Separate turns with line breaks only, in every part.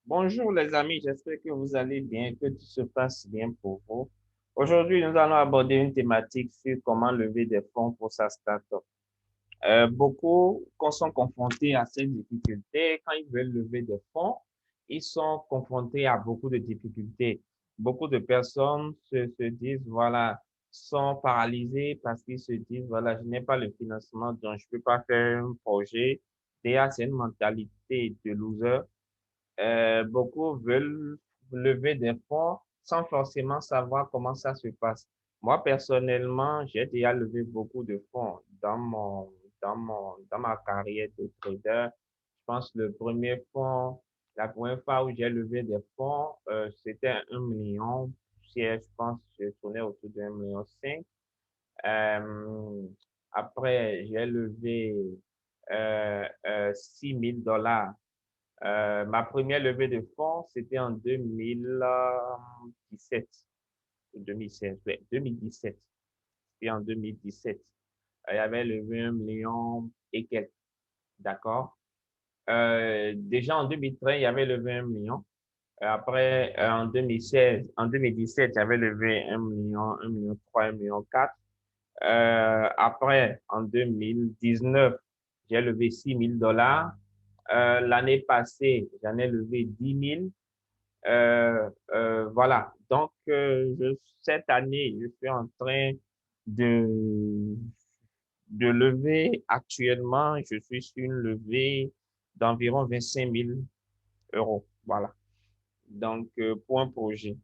Bonjour les amis, j'espère que vous allez bien, que tout se passe bien pour vous. Aujourd'hui, nous allons aborder une thématique sur comment lever des fonds pour sa start-up. Beaucoup sont confrontés à ces difficultés. Quand ils veulent lever des fonds, ils sont confrontés à beaucoup de difficultés. Beaucoup de personnes se disent, voilà, sont paralysées parce qu'ils se disent, voilà, je n'ai pas le financement, donc je ne peux pas faire un projet. Déjà, c'est une mentalité de loser. Beaucoup veulent lever des fonds sans forcément savoir comment ça se passe. Moi, personnellement, j'ai déjà levé beaucoup de fonds dans ma carrière de trader. Je pense que la première fois où j'ai levé des fonds, c'était 1 million. Je pense que je tournais autour de 1,5 million. Euh, Après, j'ai levé 6 000 dollars. Ma première levée de fonds, c'était en 2017 ou 2016, ouais, 2017. C'était en 2017. Il y avait levé 1 million et quelques, d'accord? Déjà en 2013, il y avait levé 1 million. Après, en 2017, il y avait levé 1 million, 1,3 million, 1,4 million. Après, en 2019, j'ai levé 6 000 dollars. L'année passée, j'en ai levé 10 000. Voilà. Donc, cette année, je suis en train de, de lever. Actuellement, je suis sur une levée d'environ 25 000 euros. Voilà. Donc, pour un projet.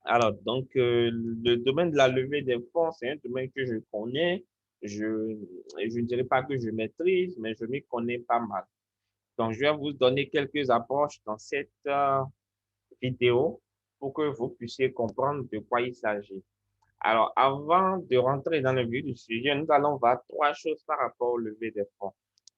Alors, donc, le domaine de la levée des fonds, c'est un domaine que je connais. Je ne dirais pas que je maîtrise, mais je m'y connais pas mal. Donc, je vais vous donner quelques approches dans cette vidéo pour que vous puissiez comprendre de quoi il s'agit. Alors, avant de rentrer dans le vif du sujet, nous allons voir trois choses par rapport au lever des fonds.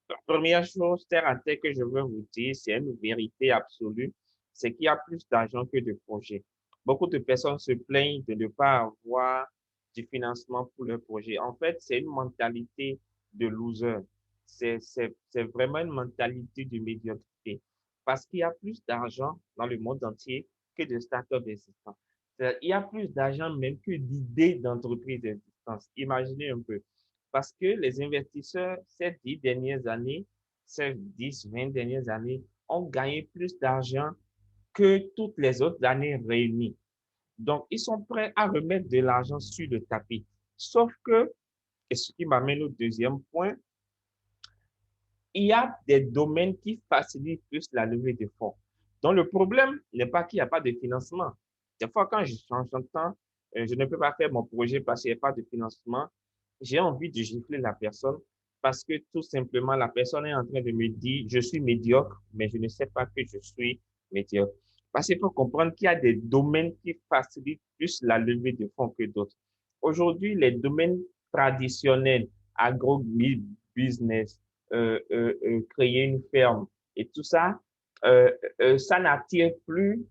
La première chose, terre à terre, que je veux vous dire, c'est une vérité absolue, c'est qu'il y a plus d'argent que de projets. Beaucoup de personnes se plaignent de ne pas avoir du financement pour leur projet. En fait, c'est une mentalité de loser. C'est vraiment une mentalité de médiocrité. Parce qu'il y a plus d'argent dans le monde entier que de startups existants. Il y a plus d'argent même que d'idées d'entreprises existantes. Imaginez un peu. Parce que les investisseurs, ces 10 dernières années, ces 10, 20 dernières années, ont gagné plus d'argent que toutes les autres années réunies. Donc, ils sont prêts à remettre de l'argent sur le tapis. Sauf que, et ce qui m'amène au deuxième point, il y a des domaines qui facilitent plus la levée de fonds. Donc, le problème n'est pas qu'il n'y a pas de financement. Des fois, quand j'entends, je ne peux pas faire mon projet parce qu'il n'y a pas de financement, j'ai envie de gifler la personne parce que tout simplement, la personne est en train de me dire, je suis médiocre, mais je ne sais pas que je suis médiocre. Parce qu'il faut comprendre qu'il y a des domaines qui facilitent plus la levée de fonds que d'autres. Aujourd'hui, les domaines traditionnels, agro-business, créer une ferme et tout ça, ça n'attire plus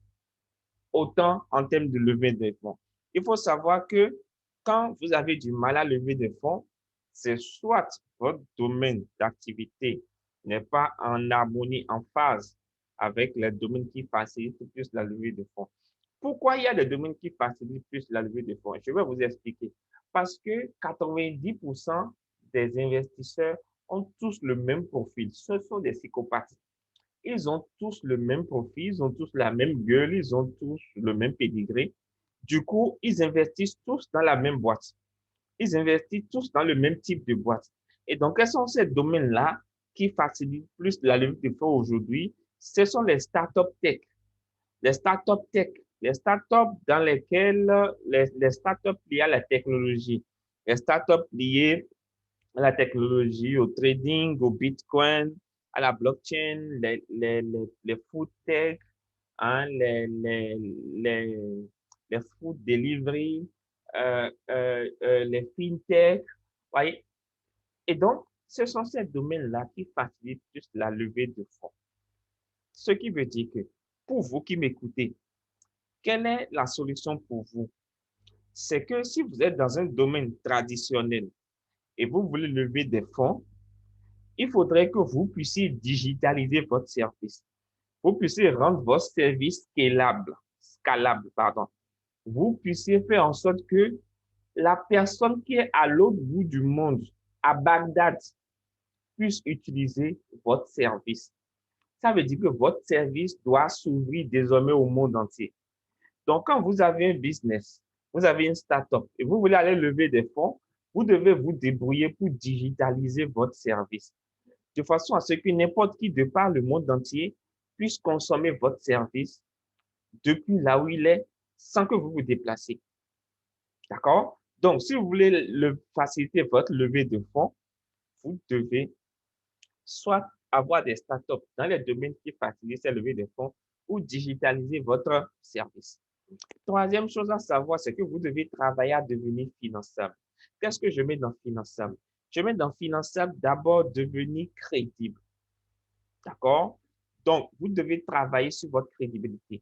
autant en termes de levée de fonds. Il faut savoir que quand vous avez du mal à lever des fonds, c'est soit votre domaine d'activité n'est pas en harmonie, en phase avec les domaines qui facilitent plus la levée de fonds. Pourquoi il y a des domaines qui facilitent plus la levée de fonds? Je vais vous expliquer. Parce que 90% des investisseurs ont tous le même profil. Ce sont des psychopathes. Ils ont tous le même profil, ils ont tous la même gueule, ils ont tous le même pédigré. Du coup, ils investissent tous dans la même boîte. Ils investissent tous dans le même type de boîte. Et donc, quels sont ces domaines-là qui facilitent plus la levée de fonds aujourd'hui? Ce sont les startups tech. Les startups tech, les startups dans lesquelles les startups liées à la technologie, les startups liées à la technologie, au trading, au Bitcoin, à la blockchain, les food tech, hein, les food delivery, les fintech. Voyez? Et donc, ce sont ces domaines-là qui facilitent plus la levée de fonds. Ce qui veut dire que pour vous qui m'écoutez, quelle est la solution pour vous? C'est que si vous êtes dans un domaine traditionnel et vous voulez lever des fonds, il faudrait que vous puissiez digitaliser votre service. vous puissiez rendre votre service scalable, pardon. Vous puissiez faire en sorte que la personne qui est à l'autre bout du monde, à Bagdad, puisse utiliser votre service. Ça veut dire que votre service doit s'ouvrir désormais au monde entier. Donc, quand vous avez un business, vous avez une start-up et vous voulez aller lever des fonds, vous devez vous débrouiller pour digitaliser votre service de façon à ce que n'importe qui de par le monde entier puisse consommer votre service depuis là où il est sans que vous vous déplacez. D'accord? Donc, si vous voulez faciliter votre levée de fonds, vous devez soit avoir des startups dans les domaines qui facilitent cette levée de fonds ou digitaliser votre service. Troisième chose à savoir, c'est que vous devez travailler à devenir finançable. Qu'est-ce que je mets dans finançable? Je mets dans finançable d'abord devenir crédible. D'accord? Donc, vous devez travailler sur votre crédibilité.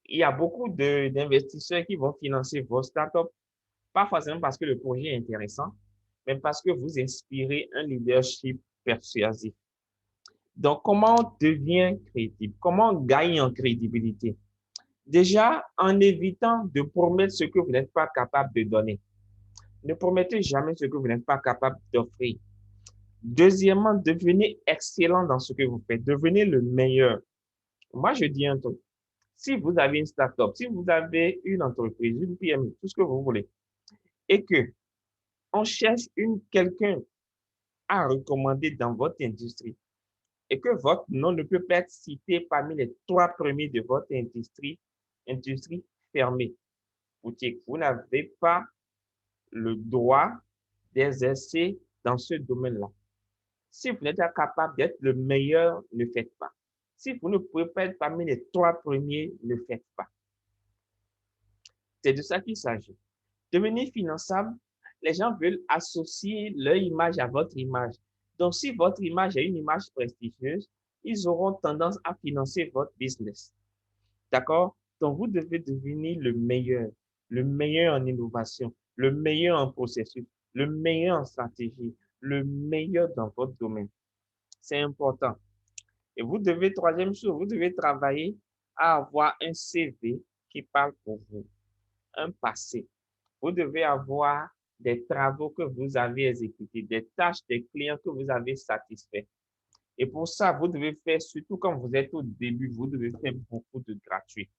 Il y a beaucoup d'investisseurs qui vont financer vos startups, pas forcément parce que le projet est intéressant, mais parce que vous inspirez un leadership persuasif. Donc, comment on devient crédible? Comment on gagne en crédibilité? Déjà, en évitant de promettre ce que vous n'êtes pas capable de donner. Ne promettez jamais ce que vous n'êtes pas capable d'offrir. Deuxièmement, devenez excellent dans ce que vous faites. Devenez le meilleur. Moi, je dis un truc. Si vous avez une start-up, si vous avez une entreprise, une PME, tout ce que vous voulez, et que on cherche quelqu'un à recommander dans votre industrie, et que votre nom ne peut pas être cité parmi les 3 premiers de votre industrie fermée, vous n'avez pas le droit d'exercer dans ce domaine-là. Si vous n'êtes pas capable d'être le meilleur, ne faites pas. Si vous ne pouvez pas être parmi les 3 premiers, ne faites pas. C'est de ça qu'il s'agit. Devenir finançable, les gens veulent associer leur image à votre image. Donc, si votre image est une image prestigieuse, ils auront tendance à financer votre business. D'accord? Donc, vous devez devenir le meilleur en innovation, le meilleur en processus, le meilleur en stratégie, le meilleur dans votre domaine. C'est important. Et vous devez, troisième chose, vous devez travailler à avoir un CV qui parle pour vous, un passé. Vous devez avoir des travaux que vous avez exécutés, des tâches des clients que vous avez satisfaits. Et pour ça, vous devez faire, surtout quand vous êtes au début, vous devez faire beaucoup de gratuit.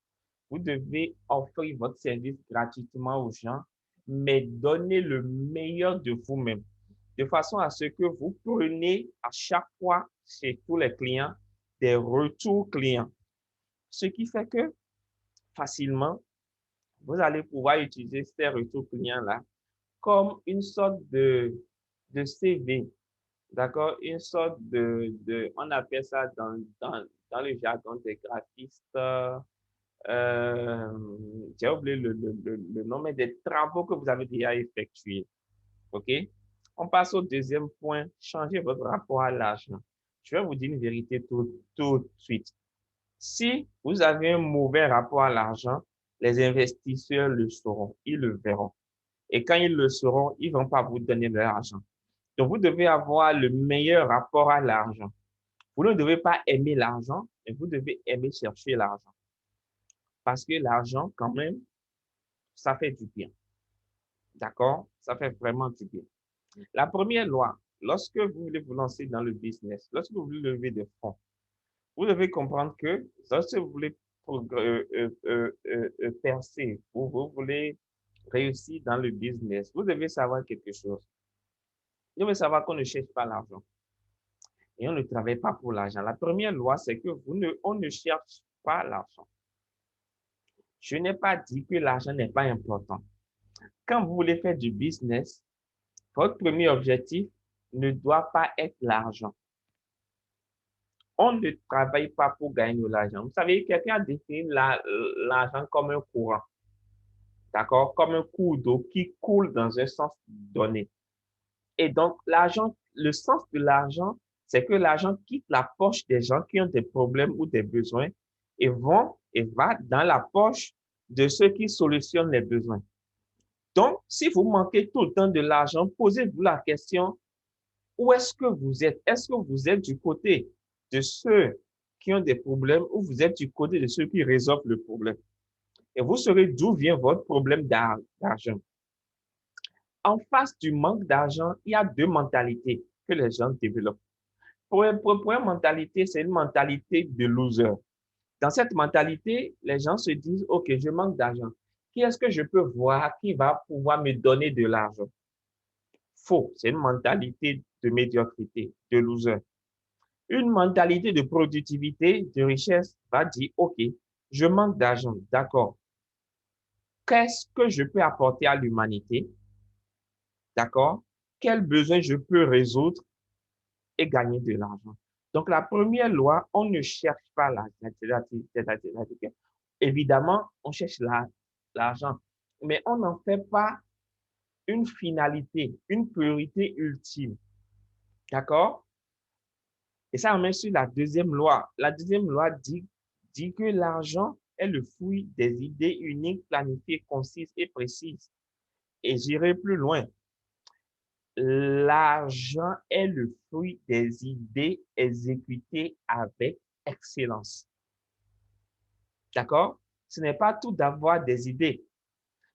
Vous devez offrir votre service gratuitement aux gens, mais donner le meilleur de vous-même, de façon à ce que vous preniez à chaque fois chez tous les clients des retours clients. Ce qui fait que facilement, vous allez pouvoir utiliser ces retours clients-là comme une sorte de CV, d'accord? Une sorte on appelle ça dans le jargon des graphistes, j'ai oublié le nom, mais des travaux que vous avez déjà effectués, ok? On passe au deuxième point, changez votre rapport à l'argent. Je vais vous dire une vérité tout de suite. Si vous avez un mauvais rapport à l'argent, les investisseurs le sauront, ils le verront. Et quand ils le sauront, ils vont pas vous donner de l'argent. Donc, vous devez avoir le meilleur rapport à l'argent. Vous ne devez pas aimer l'argent, mais vous devez aimer chercher l'argent. Parce que l'argent, quand même, ça fait du bien. D'accord? Ça fait vraiment du bien. La première loi, lorsque vous voulez vous lancer dans le business, lorsque vous voulez lever des fonds, vous devez comprendre que lorsque vous voulez percer, ou vous voulez réussir dans le business, vous devez savoir quelque chose. Vous devez savoir qu'on ne cherche pas l'argent et on ne travaille pas pour l'argent. La première loi, c'est que on ne cherche pas l'argent. Je n'ai pas dit que l'argent n'est pas important. Quand vous voulez faire du business, votre premier objectif ne doit pas être l'argent. On ne travaille pas pour gagner de l'argent. Vous savez, quelqu'un a défini l'argent comme un courant, d'accord? Comme un cours d'eau qui coule dans un sens donné. Et donc, l'argent, le sens de l'argent, c'est que l'argent quitte la poche des gens qui ont des problèmes ou des besoins et va dans la poche de ceux qui solutionnent les besoins. Donc, si vous manquez tout le temps de l'argent, posez-vous la question, où est-ce que vous êtes? Est-ce que vous êtes du côté de ceux qui ont des problèmes ou vous êtes du côté de ceux qui résolvent le problème. Et vous saurez d'où vient votre problème d'argent. En face du manque d'argent, il y a deux mentalités que les gens développent. Pour une mentalité, c'est une mentalité de loser. Dans cette mentalité, les gens se disent, OK, je manque d'argent. Qui est-ce que je peux voir qui va pouvoir me donner de l'argent? Faux, c'est une mentalité de médiocrité, de loser. Une mentalité de productivité, de richesse va dire, OK, je manque d'argent, d'accord. Qu'est-ce que je peux apporter à l'humanité? D'accord? Quels besoins je peux résoudre et gagner de l'argent? Donc, la première loi, on ne cherche pas l'argent. Évidemment, on cherche l'argent, mais on n'en fait pas une finalité, une priorité ultime. D'accord? Et ça amène sur la deuxième loi. La deuxième loi dit que l'argent est le fruit des idées uniques, planifiées, concises et précises. Et j'irai plus loin. L'argent est le fruit des idées exécutées avec excellence. D'accord? Ce n'est pas tout d'avoir des idées,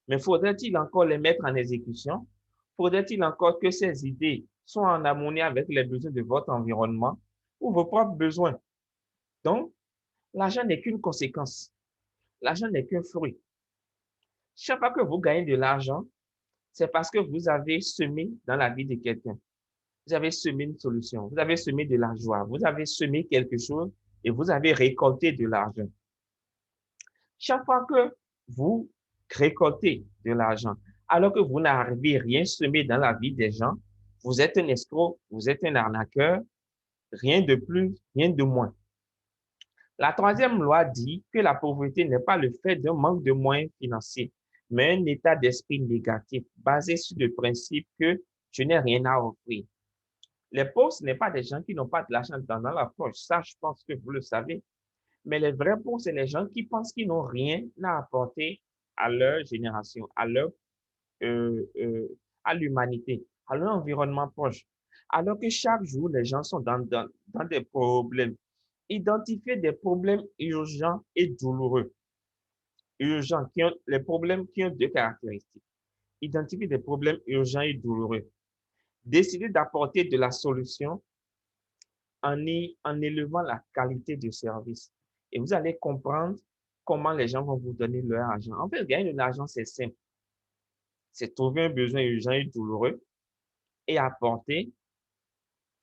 mais faudrait-il encore les mettre en exécution? Faudrait-il encore que ces idées soient en harmonie avec les besoins de votre environnement ou vos propres besoins? Donc, l'argent n'est qu'une conséquence. L'argent n'est qu'un fruit. Chaque fois que vous gagnez de l'argent, c'est parce que vous avez semé dans la vie de quelqu'un. Vous avez semé une solution, vous avez semé de la joie, vous avez semé quelque chose et vous avez récolté de l'argent. Chaque fois que vous récoltez de l'argent, alors que vous n'arrivez rien semer dans la vie des gens, vous êtes un escroc, vous êtes un arnaqueur, rien de plus, rien de moins. La troisième loi dit que la pauvreté n'est pas le fait d'un manque de moyens financiers, mais un état d'esprit négatif basé sur le principe que je n'ai rien à offrir. Les pauvres, ce n'est pas des gens qui n'ont pas de l'argent dans la poche. Ça, je pense que vous le savez. Mais les vrais pauvres, c'est les gens qui pensent qu'ils n'ont rien à apporter à leur génération, euh, euh, à l'humanité, à leur environnement proche. Alors que chaque jour, les gens sont dans des problèmes. Identifier des problèmes urgents et douloureux. Urgents, les problèmes qui ont deux caractéristiques. Identifier des problèmes urgents et douloureux. Décider d'apporter de la solution en élevant la qualité du service. Et vous allez comprendre comment les gens vont vous donner leur argent. En fait, gagner de l'argent, c'est simple. C'est trouver un besoin urgent et douloureux et apporter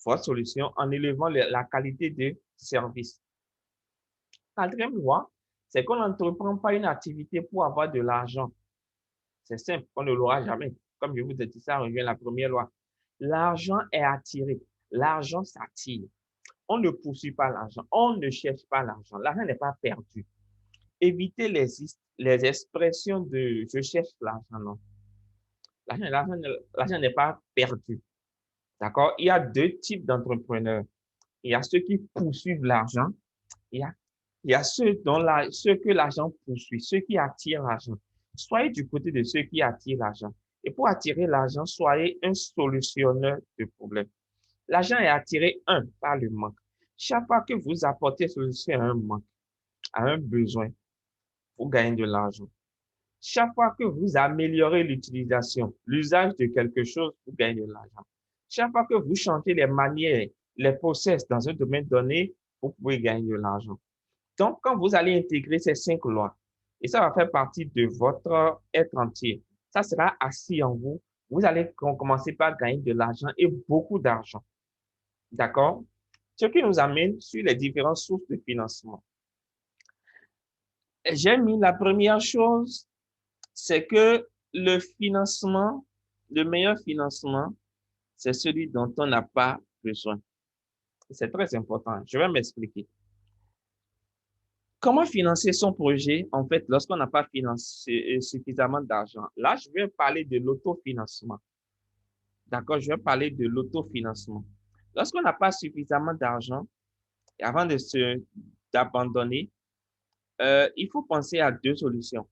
votre solution en élevant la qualité du service. La quatrième loi, c'est qu'on n'entreprend pas une activité pour avoir de l'argent. C'est simple, on ne l'aura jamais. Comme je vous ai dit, ça revient à la première loi. L'argent est attiré. L'argent s'attire. On ne poursuit pas l'argent. On ne cherche pas l'argent. L'argent n'est pas perdu. Évitez les expressions de je cherche l'argent. Non. L'argent n'est pas perdu. D'accord? Il y a deux types d'entrepreneurs. Il y a ceux qui poursuivent l'argent. Il y a, il y a ceux que l'argent poursuit, ceux qui attirent l'argent. Soyez du côté de ceux qui attirent l'argent. Et pour attirer l'argent, soyez un solutionneur de problèmes. L'argent est attiré, par le manque. Chaque fois que vous apportez solution à un manque, à un besoin, vous gagnez de l'argent. Chaque fois que vous améliorez l'usage de quelque chose, vous gagnez de l'argent. Chaque fois que vous changez les manières, les process dans un domaine donné, vous pouvez gagner de l'argent. Donc, quand vous allez intégrer ces 5 lois, et ça va faire partie de votre être entier, ça sera assis en vous. Vous allez commencer par gagner de l'argent et beaucoup d'argent. D'accord? Ce qui nous amène sur les différentes sources de financement. J'ai mis la première chose, c'est que le financement, le meilleur financement, c'est celui dont on n'a pas besoin. C'est très important. Je vais m'expliquer. Comment financer son projet, en fait, lorsqu'on n'a pas financé suffisamment d'argent? Là, je vais parler de l'autofinancement. D'accord? Je vais parler de l'autofinancement. Lorsqu'on n'a pas suffisamment d'argent, et avant d'abandonner, il faut penser à deux solutions.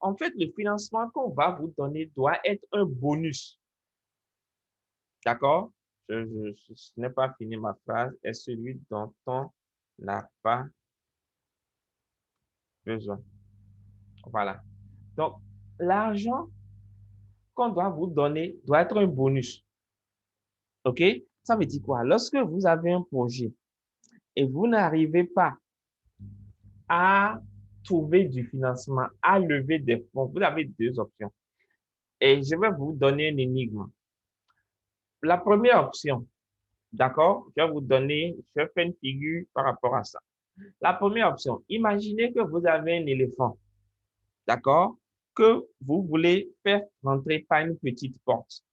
En fait, le financement qu'on va vous donner doit être un bonus. D'accord? Je n'ai pas fini ma phrase. Est celui dont on n'a pas besoin. Voilà. Donc, l'argent qu'on doit vous donner doit être un bonus. OK? Ça veut dire quoi? Lorsque vous avez un projet et vous n'arrivez pas à trouver du financement, à lever des fonds, vous avez deux options. Et je vais vous donner une énigme. La première option, d'accord? Je vais vous donner, je vais faire une figure par rapport à ça. La première option, imaginez que vous avez un éléphant, d'accord? Que vous voulez faire rentrer par une petite porte.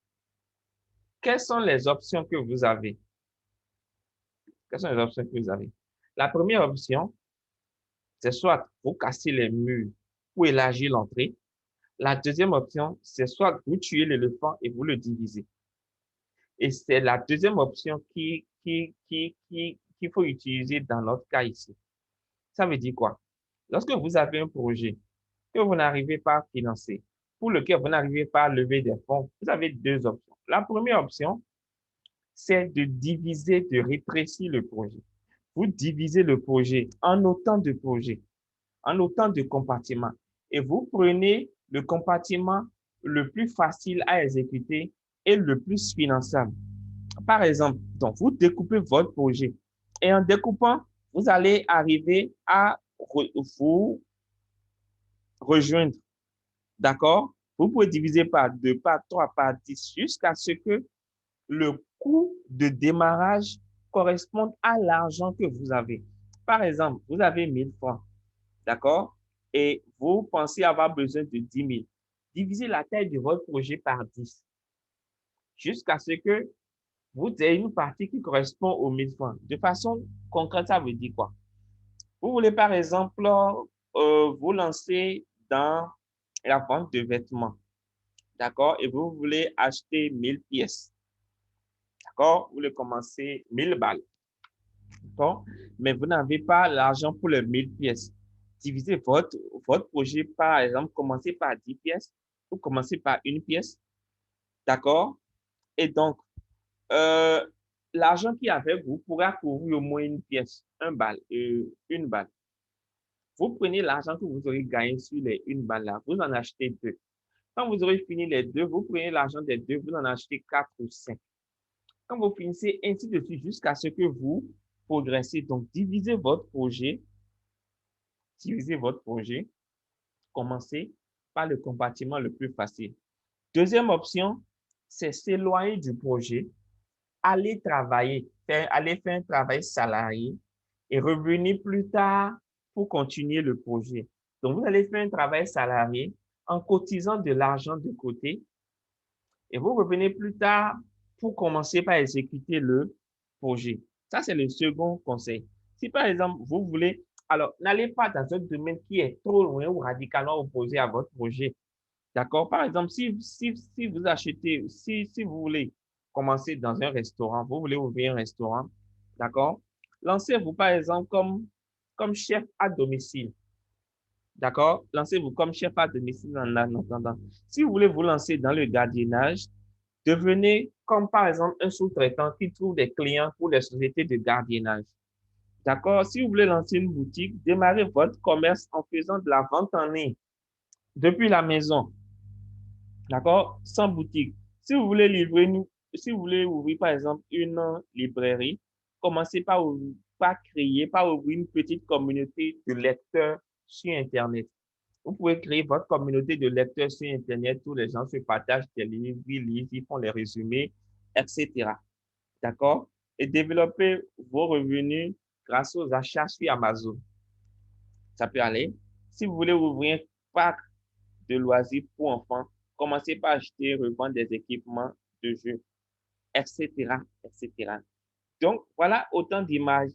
Quelles sont les options que vous avez? Quelles sont les options que vous avez? La première option, c'est soit vous cassez les murs pour élargir l'entrée. La deuxième option, c'est soit vous tuez l'éléphant et vous le divisez. Et c'est la deuxième option qu'il faut utiliser dans notre cas ici. Ça veut dire quoi? Lorsque vous avez un projet que vous n'arrivez pas à financer, pour lequel vous n'arrivez pas à lever des fonds, vous avez deux options. La première option, c'est de diviser, de rétrécir le projet. Vous divisez le projet en autant de projets, en autant de compartiments. Et vous prenez le compartiment le plus facile à exécuter et le plus finançable. Par exemple, donc vous découpez votre projet et en découpant, vous allez arriver à vous rejoindre. D'accord? Vous pouvez diviser par 2, par 3, par 10 jusqu'à ce que le coût de démarrage corresponde à l'argent que vous avez. Par exemple, vous avez 1000 francs, d'accord? Et vous pensez avoir besoin de 10 000. Divisez la taille de votre projet par 10 jusqu'à ce que vous ayez une partie qui correspond aux 1000 francs. De façon concrète, ça veut dire quoi? Vous voulez, par exemple, vous lancer dans la vente de vêtements, d'accord? Et vous voulez acheter 1000 pièces, d'accord? Vous voulez commencer 1000 balles, d'accord? Mais vous n'avez pas l'argent pour les 1000 pièces. Divisez votre projet, par exemple, commencez par 10 pièces ou commencez par une pièce, d'accord? Et donc, euh, l'argent qui est avec vous pourra couvrir au moins une pièce, un balle, une balle. Vous prenez l'argent que vous aurez gagné sur les une balle là, vous en achetez deux. Quand vous aurez fini les deux, vous prenez l'argent des deux, vous en achetez quatre ou cinq. Quand vous finissez ainsi de suite jusqu'à ce que vous progressez, donc divisez votre projet, commencez par le compartiment le plus facile. Deuxième option, c'est s'éloigner du projet, aller travailler, aller faire un travail salarié et revenir plus tard pour continuer le projet. Donc, vous allez faire un travail salarié en cotisant de l'argent de côté et vous revenez plus tard pour commencer par exécuter le projet. Ça, c'est le second conseil. Si par exemple, vous voulez, alors n'allez pas dans un domaine qui est trop loin ou radicalement opposé à votre projet. D'accord? Par exemple, si vous achetez, si vous voulez commencer dans un restaurant, vous voulez ouvrir un restaurant, d'accord? Lancez-vous par exemple comme chef à domicile. D'accord? Lancez-vous comme chef à domicile en attendant. Si vous voulez vous lancer dans le gardiennage, devenez comme par exemple un sous-traitant qui trouve des clients pour les sociétés de gardiennage. D'accord? Si vous voulez lancer une boutique, démarrez votre commerce en faisant de la vente en ligne depuis la maison. D'accord? Sans boutique. Si vous voulez livrer, si vous voulez ouvrir par exemple une librairie, commencez par créer, par ouvrir une petite communauté de lecteurs sur Internet. Vous pouvez créer votre communauté de lecteurs sur Internet où les gens se partagent des livres, ils lisent, ils font les résumés, etc. D'accord? Et développer vos revenus grâce aux achats sur Amazon. Ça peut aller. Si vous voulez ouvrir un parc de loisirs pour enfants, commencez par acheter et revendre des équipements de jeu, etc., etc. Donc, voilà autant d'images,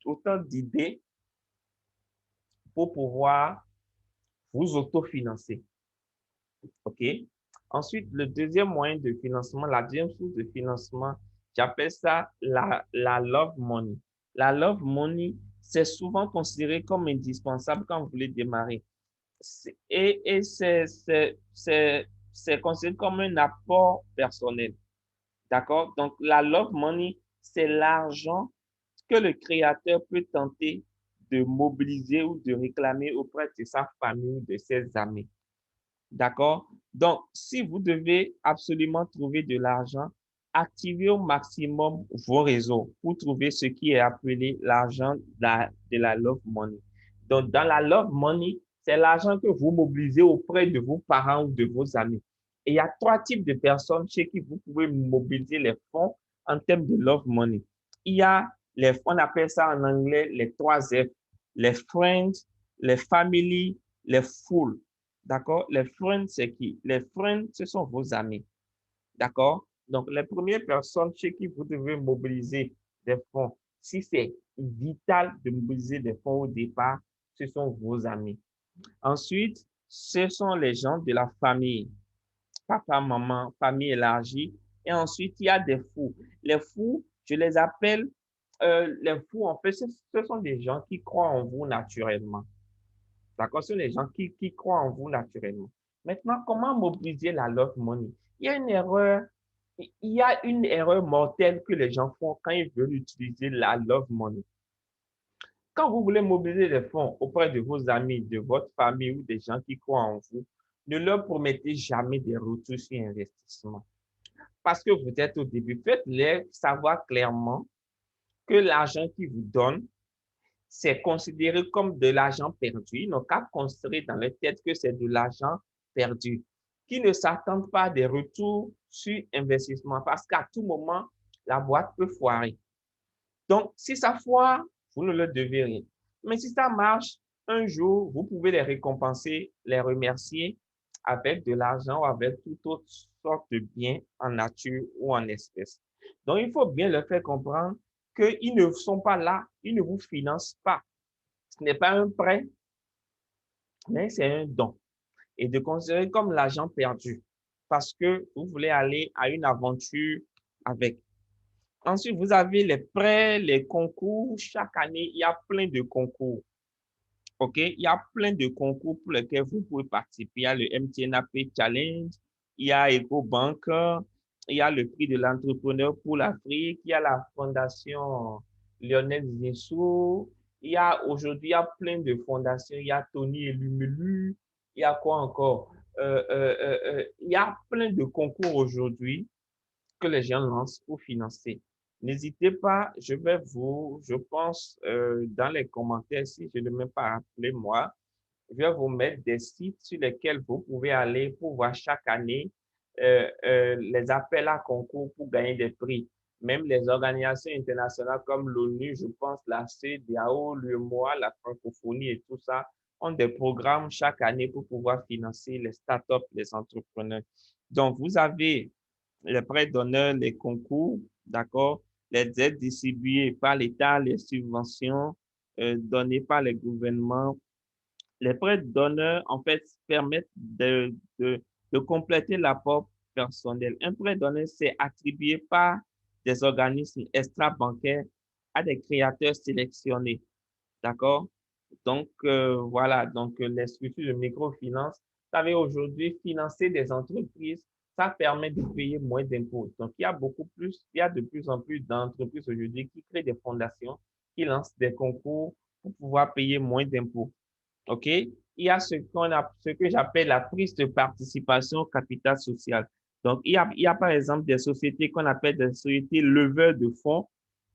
autant d'idées pour pouvoir vous autofinancer. OK? Ensuite, le deuxième moyen de financement, la deuxième source de financement, j'appelle ça la love money. La love money, c'est souvent considéré comme indispensable quand vous voulez démarrer. Et c'est considéré comme un apport personnel. D'accord? Donc, la love money, c'est l'argent que le créateur peut tenter de mobiliser ou de réclamer auprès de sa famille ou de ses amis. D'accord? Donc, si vous devez absolument trouver de l'argent, activez au maximum vos réseaux pour trouver ce qui est appelé l'argent de la love money. Donc, dans la love money, c'est l'argent que vous mobilisez auprès de vos parents ou de vos amis. Et il y a trois types de personnes chez qui vous pouvez mobiliser les fonds en termes de love money. Il y a on appelle ça en anglais les trois F, les friends, les family, les fools. D'accord? Les friends, c'est qui? Les friends, ce sont vos amis. D'accord? Donc, les premières personnes chez qui vous devez mobiliser des fonds, si c'est vital de mobiliser des fonds au départ, ce sont vos amis. Ensuite, ce sont les gens de la famille. Papa, maman, famille élargie. Et ensuite, il y a des fous. Les fous, je les appelle les fous, en fait, ce sont des gens qui croient en vous naturellement. D'accord? Ce sont les gens qui croient en vous naturellement. Maintenant, comment mobiliser la love money? Il y a une erreur mortelle que les gens font quand ils veulent utiliser la love money. Quand vous voulez mobiliser des fonds auprès de vos amis, de votre famille ou des gens qui croient en vous, ne leur promettez jamais des retours sur investissement. Parce que vous êtes au début, faites-les savoir clairement que l'argent qu'ils vous donnent, c'est considéré comme de l'argent perdu. Ils n'ont qu'à considérer dans leur tête que c'est de l'argent perdu. Qu'ils ne s'attendent pas à des retours sur investissement parce qu'à tout moment, la boîte peut foirer. Donc, si ça foire, vous ne leur devez rien. Mais si ça marche, un jour, vous pouvez les récompenser, les remercier avec de l'argent ou avec toute autre sorte de biens en nature ou en espèces. Donc, il faut bien leur faire comprendre qu'ils ne sont pas là, ils ne vous financent pas. Ce n'est pas un prêt, mais c'est un don. Et de considérer comme l'argent perdu parce que vous voulez aller à une aventure avec. Ensuite, vous avez les prêts, les concours. Chaque année, il y a plein de concours. OK? Il y a plein de concours pour lesquels vous pouvez participer. Il y a le MTNAP Challenge, il y a EcoBank, il y a le prix de l'entrepreneur pour l'Afrique, il y a la fondation Lionel Zinsou, il y a aujourd'hui, il y a plein de fondations. Il y a Tony et Lumelu, il y a quoi encore? Il y a plein de concours aujourd'hui que les gens lancent pour financer. N'hésitez pas, je pense, dans les commentaires, si je ne m'ai pas rappelé moi, je vais vous mettre des sites sur lesquels vous pouvez aller pour voir chaque année les appels à concours pour gagner des prix. Même les organisations internationales comme l'ONU, je pense, la CEDEAO, l'UEMOA, la francophonie et tout ça, ont des programmes chaque année pour pouvoir financer les startups, les entrepreneurs. Donc, vous avez les prêts d'honneur, les concours, d'accord, les aides distribuées par l'État, les subventions données par les gouvernements. Les prêts d'honneur, en fait, permettent de compléter l'apport personnel. Un prêt d'honneur, c'est attribué par des organismes extra-bancaires à des créateurs sélectionnés. D'accord? Donc, voilà. Donc, les structures de microfinance, vous savez, aujourd'hui, financer des entreprises, ça permet de payer moins d'impôts. Donc, il y a de plus en plus d'entreprises aujourd'hui qui créent des fondations, qui lancent des concours pour pouvoir payer moins d'impôts. OK? Il y a ce que j'appelle la prise de participation au capital social. Donc, il y a par exemple des sociétés qu'on appelle des sociétés leveurs de fonds.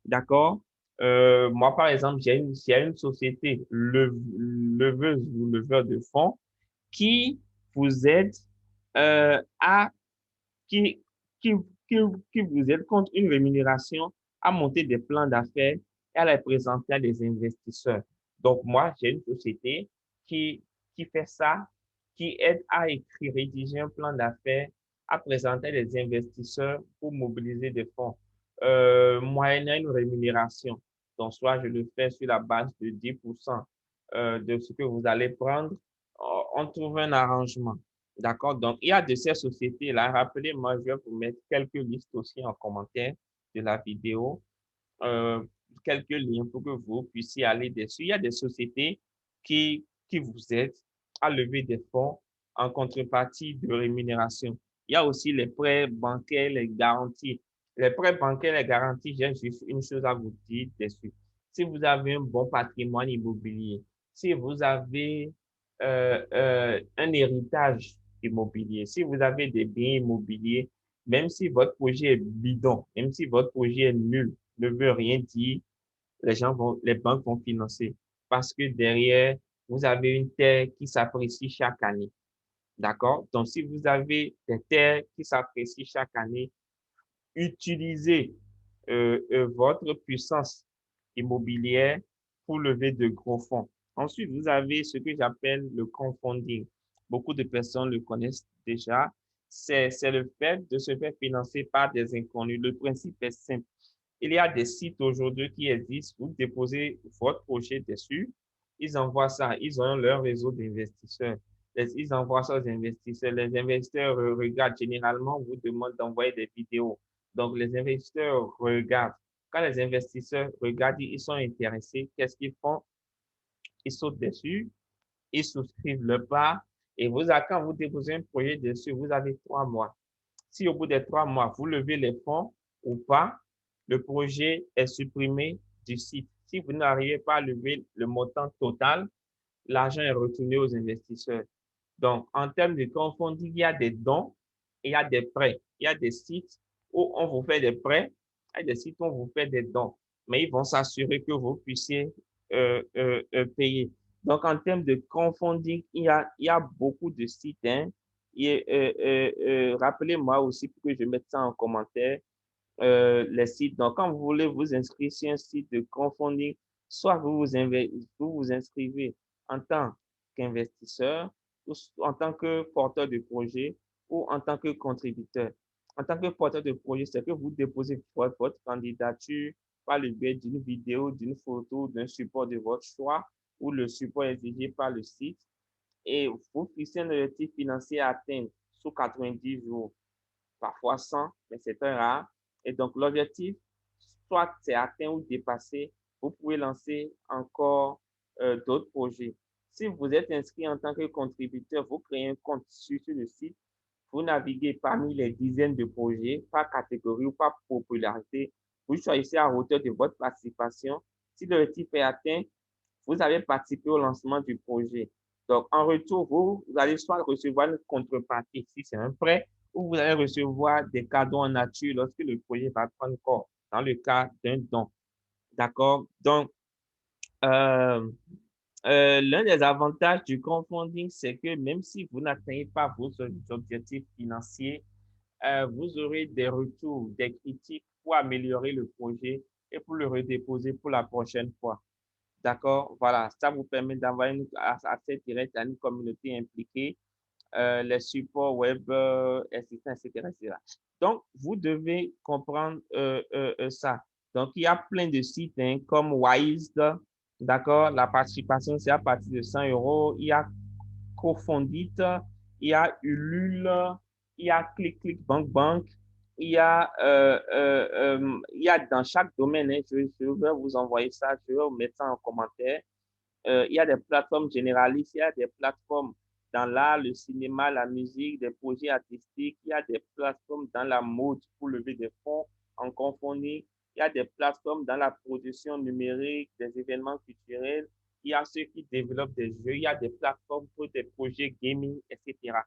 D'accord? Moi, par exemple, j'ai une société leveuse ou leveur de fonds qui vous aide à, qui, qui, qui, qui vous aide contre une rémunération à monter des plans d'affaires et à les présenter à des investisseurs. Donc, moi, j'ai une société qui, qui fait ça, qui aide à écrire, rédiger un plan d'affaires, à présenter des investisseurs pour mobiliser des fonds, moyennant une rémunération. Donc, soit je le fais sur la base de 10% de ce que vous allez prendre, on trouve un arrangement. D'accord? Donc, il y a de ces sociétés-là. Rappelez-moi, je vais vous mettre quelques listes aussi en commentaire de la vidéo, euh, quelques liens pour que vous puissiez aller dessus. Il y a des sociétés qui vous aident à lever des fonds en contrepartie de rémunération. Il y a aussi les prêts bancaires, les garanties. Les prêts bancaires, les garanties, j'ai juste une chose à vous dire dessus. si vous avez un bon patrimoine immobilier, si vous avez un héritage immobilier, si vous avez des biens immobiliers, même si votre projet est bidon, même si votre projet est nul, ne veut rien dire, les banques vont financer parce que derrière, vous avez une terre qui s'apprécie chaque année. D'accord? Donc, si vous avez des terres qui s'apprécient chaque année, utilisez votre puissance immobilière pour lever de gros fonds. Ensuite, vous avez ce que j'appelle le crowdfunding. Beaucoup de personnes le connaissent déjà. C'est le fait de se faire financer par des inconnus. Le principe est simple. Il y a des sites aujourd'hui qui existent. Vous déposez votre projet dessus. Ils envoient ça. Ils ont leur réseau d'investisseurs. Ils envoient ça aux investisseurs. Les investisseurs regardent. Généralement, vous demandent d'envoyer des vidéos. Donc, les investisseurs regardent. Quand les investisseurs regardent, ils sont intéressés. Qu'est-ce qu'ils font? Ils sautent dessus, ils souscrivent le pas. Et vous, quand vous déposez un projet dessus, vous avez 3 mois. Si au bout des 3 mois, vous levez les fonds ou pas, le projet est supprimé du site. Si vous n'arrivez pas à lever le montant total, l'argent est retourné aux investisseurs. Donc, en termes de crowdfunding, il y a des dons et il y a des prêts. Il y a des sites où on vous fait des prêts, il y a des sites où on vous fait des dons, mais ils vont s'assurer que vous puissiez payer. Donc, en termes de crowdfunding, il y a beaucoup de sites. Hein. Rappelez-moi aussi pour que je mette ça en commentaire, les sites. Donc, quand vous voulez vous inscrire sur un site de crowdfunding, soit vous vous inscrivez en tant qu'investisseur, ou en tant que porteur de projet, ou en tant que contributeur. En tant que porteur de projet, c'est que vous déposez votre candidature par le biais d'une vidéo, d'une photo, d'un support de votre choix, ou le support exigé par le site, et vous fixez un objectif financier à atteindre sous 90 jours, parfois 100, mais c'est très rare. Et donc, l'objectif, soit c'est atteint ou dépassé, vous pouvez lancer encore d'autres projets. Si vous êtes inscrit en tant que contributeur, vous créez un compte sur le site, vous naviguez parmi les dizaines de projets, par catégorie ou par popularité. Vous choisissez à hauteur de votre participation. Si l'objectif est atteint, vous avez participé au lancement du projet. Donc, en retour, vous allez soit recevoir une contrepartie si c'est un prêt, ou vous allez recevoir des cadeaux en nature lorsque le projet va prendre corps, dans le cas d'un don. D'accord? Donc, euh, l'un des avantages du crowdfunding, c'est que même si vous n'atteignez pas vos objectifs financiers, vous aurez des retours, des critiques pour améliorer le projet et pour le redéposer pour la prochaine fois. D'accord? Voilà, ça vous permet d'avoir un accès direct à une communauté impliquée, les supports web existants, etc., etc. Donc, vous devez comprendre ça. Donc, il y a plein de sites hein, comme Wise, d'accord? La participation, c'est à partir de 100 euros. Il y a Cofondit, il y a Ulule, il y a ClickClickBankBank, il y a dans chaque domaine, hein, je vais vous envoyer ça, je vais vous mettre ça en commentaire. Il y a des plateformes généralistes, il y a des plateformes dans l'art, le cinéma, la musique, des projets artistiques, il y a des plateformes dans la mode pour lever des fonds en crowdfunding, il y a des plateformes dans la production numérique, des événements culturels, il y a ceux qui développent des jeux, il y a des plateformes pour des projets gaming, etc.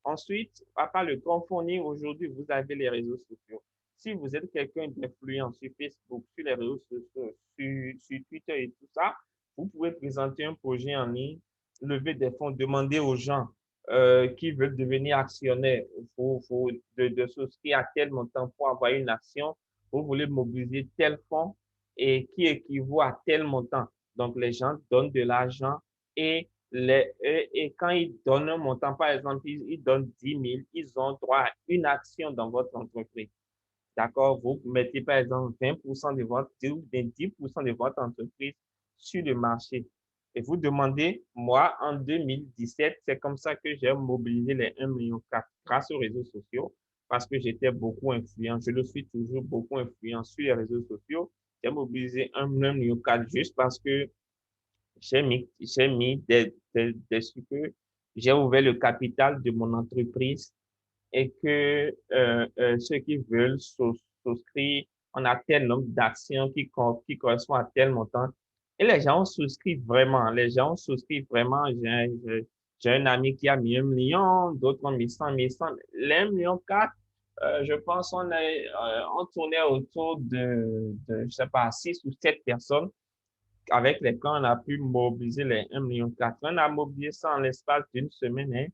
Ensuite, à part le crowdfunding, aujourd'hui, vous avez les réseaux sociaux. Si vous êtes quelqu'un d'influent sur Facebook, sur les réseaux sociaux, sur Twitter et tout ça, vous pouvez présenter un projet en ligne, lever des fonds, demander aux gens qui veulent devenir actionnaires de souscrire à tel montant pour avoir une action. Vous voulez mobiliser tel fonds et qui équivaut à tel montant. Donc, les gens donnent de l'argent et quand ils donnent un montant, par exemple, ils donnent 10 000, ils ont droit à une action dans votre entreprise. D'accord? Vous mettez par exemple 20% de votre, 10% de votre entreprise sur le marché. Et vous demandez, moi, en 2017, c'est comme ça que j'ai mobilisé les 1,4 million grâce aux réseaux sociaux parce que j'étais beaucoup influent. Je le suis toujours beaucoup influent sur les réseaux sociaux. J'ai mobilisé 1,4 million juste parce que j'ai mis des que j'ai ouvert le capital de mon entreprise et que ceux qui veulent souscrire on a tel nombre d'actions qui correspond à tel montant. Et les gens souscrivent vraiment. Les gens souscrivent vraiment. J'ai un ami qui a mis 1 million, d'autres ont mis 100 000. Les 1,4 million, je pense on tournait autour je sais pas, 6 ou 7 personnes avec lesquelles on a pu mobiliser les 1,4 million. On a mobilisé ça en l'espace d'une semaine, hein.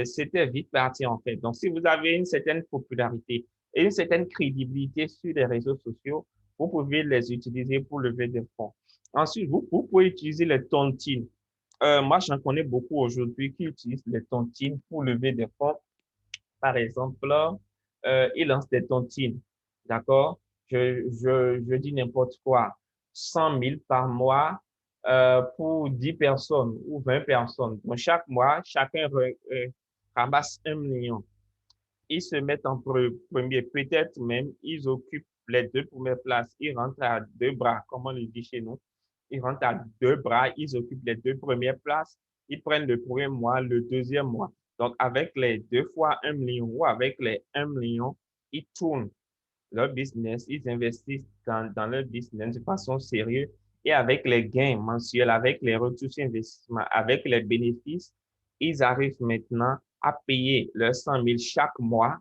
C'était vite parti en fait. Donc, si vous avez une certaine popularité et une certaine crédibilité sur les réseaux sociaux, vous pouvez les utiliser pour lever des fonds. Ensuite, vous pouvez utiliser les tontines. Moi, j'en connais beaucoup aujourd'hui qui utilisent les tontines pour lever des fonds. Par exemple, ils lancent des tontines. D'accord? Je dis n'importe quoi. 100 000 par mois pour 10 personnes ou 20 personnes. Donc, chaque mois, chacun ramasse 1 million. Ils se mettent en premier. Peut-être même, ils occupent les 2 premières places. Ils rentrent à 2 bras, comme on le dit chez nous. Ils rentrent à 2 bras. Ils occupent les 2 premières places. Ils prennent le premier mois, le deuxième mois. Donc, avec les 2 fois 1 million ou avec les 1 million, ils tournent leur business, ils investissent dans leur business de façon sérieuse et avec les gains mensuels, avec les retours sur investissement, avec les bénéfices, ils arrivent maintenant à payer leurs 100 000 chaque mois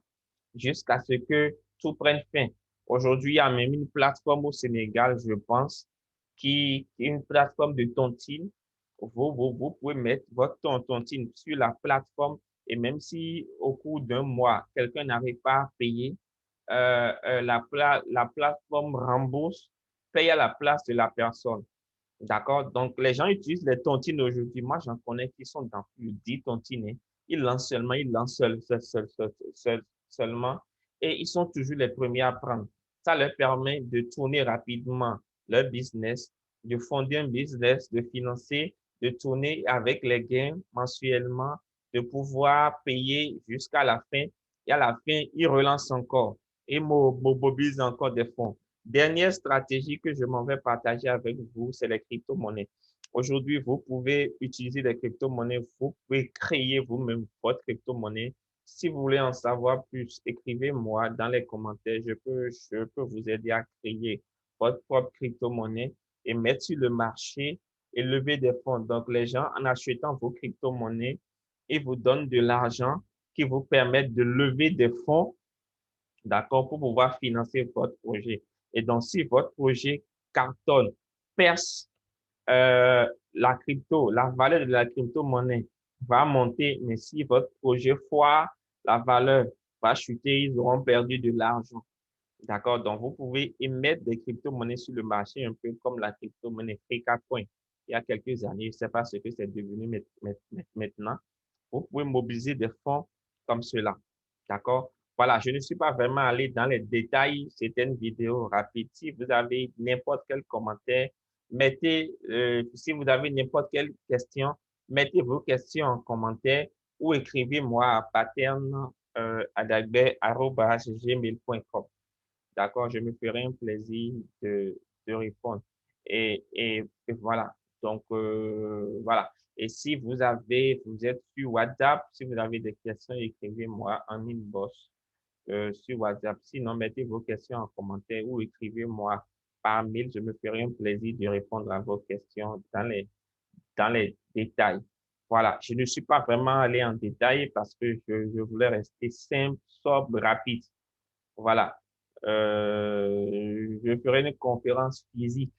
jusqu'à ce que tout prenne fin. Aujourd'hui, il y a même une plateforme au Sénégal, je pense, qui est une plateforme de tontine. Vous pouvez mettre votre tontine sur la plateforme et même si au cours d'un mois, quelqu'un n'arrive pas à payer, la plateforme rembourse, paye à la place de la personne. D'accord? Donc, les gens utilisent les tontines aujourd'hui. Moi, j'en connais qui sont dans plus de 10 tontines, hein. Ils lancent seulement et ils sont toujours les premiers à prendre. Ça leur permet de tourner rapidement leur business, de fonder un business, de financer, de tourner avec les gains mensuellement, de pouvoir payer jusqu'à la fin. Et à la fin, ils relancent encore et mobilisent encore des fonds. Dernière stratégie que je m'en vais partager avec vous, c'est les crypto-monnaies. Aujourd'hui, vous pouvez utiliser les crypto-monnaies, vous pouvez créer vous-même votre crypto-monnaie. Si vous voulez en savoir plus, écrivez-moi dans les commentaires. Je peux vous aider à créer votre propre crypto-monnaie et mettre sur le marché et lever des fonds. Donc, les gens, en achetant vos crypto-monnaies, ils vous donnent de l'argent qui vous permet de lever des fonds, d'accord, pour pouvoir financer votre projet. Et donc, si votre projet cartonne, perce, la valeur de la crypto-monnaie va monter, mais si votre projet foire, la valeur va chuter, ils auront perdu de l'argent. D'accord? Donc, vous pouvez émettre des crypto-monnaies sur le marché, un peu comme la crypto-monnaie Coin il y a quelques années. Je ne sais pas ce que c'est devenu maintenant. Vous pouvez mobiliser des fonds comme cela. D'accord? Voilà, je ne suis pas vraiment allé dans les détails. C'était une vidéo rapide. Si vous avez n'importe quel commentaire, si vous avez n'importe quelle question, mettez vos questions en commentaire ou écrivez-moi à paterne@gmail.com. D'accord, je me ferai un plaisir de répondre. Et voilà. Donc, voilà. Et si vous êtes sur WhatsApp, si vous avez des questions, écrivez-moi en inbox sur WhatsApp. Sinon, mettez vos questions en commentaire ou écrivez-moi par mail. Je me ferai un plaisir de répondre à vos questions dans les détails. Voilà. Je ne suis pas vraiment allé en détail parce que je voulais rester simple, sobre, rapide. Voilà. Je ferai une conférence physique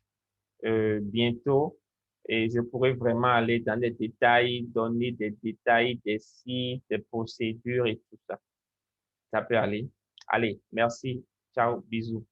bientôt et je pourrai vraiment aller dans les détails, donner des détails des sites, des procédures et tout ça. Ça peut aller. Allez, merci. Ciao, bisous.